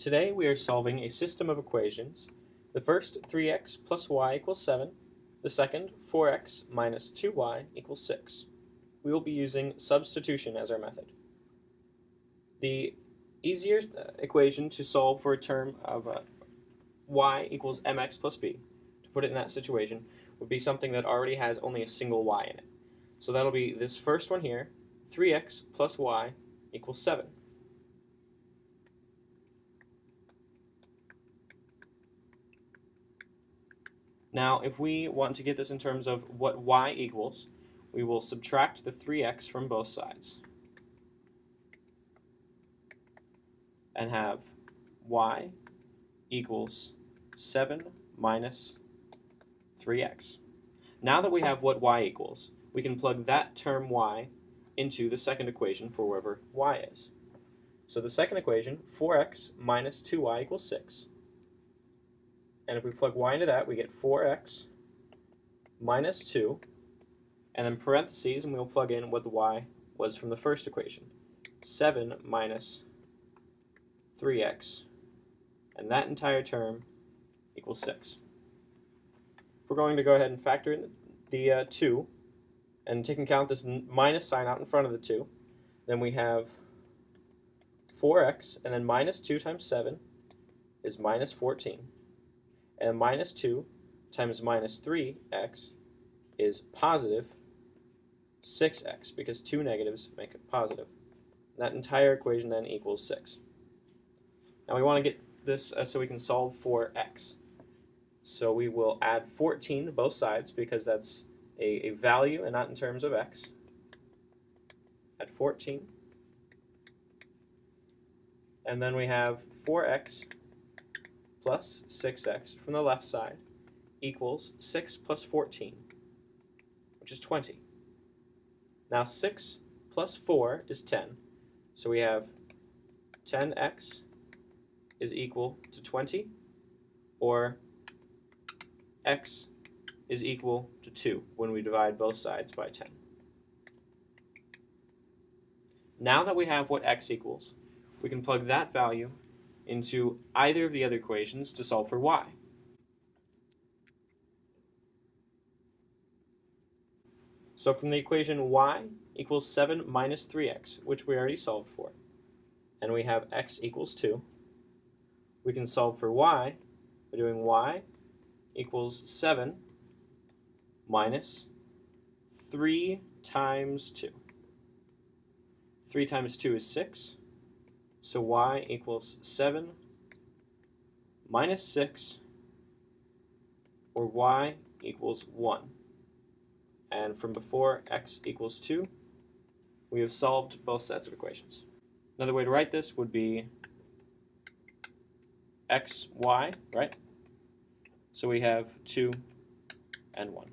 Today we are solving a system of equations. The first, 3x plus y equals 7. The second, 4x minus 2y equals 6. We will be using substitution as our method. The easier equation to solve for a term of y equals mx plus b, to put it in that situation, would be something that already has only a single y in it. So that'll be this first one here, 3x plus y equals 7. Now, if we want to get this in terms of what y equals, we will subtract the 3x from both sides and have y equals 7 minus 3x. Now that we have what y equals, we can plug that term y into the second equation for wherever y is. So the second equation, 4x minus 2y equals 6. And if we plug y into that, we get 4x minus 2, and then parentheses, and we'll plug in what the y was from the first equation, 7 minus 3x, and that entire term equals 6. We're going to go ahead and factor in the 2, and take into account this minus sign out in front of the 2. Then we have 4x, and then minus 2 times 7 is minus 14. And minus 2 times minus 3x is positive 6x, because two negatives make it positive. That entire equation then equals 6. Now we want to get this so we can solve for x. So we will add 14 to both sides, because that's a value and not in terms of x. Add 14. And then we have 4x plus 6x from the left side equals 6 plus 14, which is 20. Now 6 plus 4 is 10, so we have 10x is equal to 20, or x is equal to 2 when we divide both sides by 10. Now that we have what x equals, we can plug that value into either of the other equations to solve for y. So from the equation y equals 7 minus 3x, which we already solved for, and we have x equals 2, we can solve for y by doing y equals 7 minus 3 times 2. 3 times 2 is 6. So y equals 7 minus 6, or y equals 1. And from before x equals 2, we have solved both sets of equations. Another way to write this would be xy, right? So we have 2 and 1.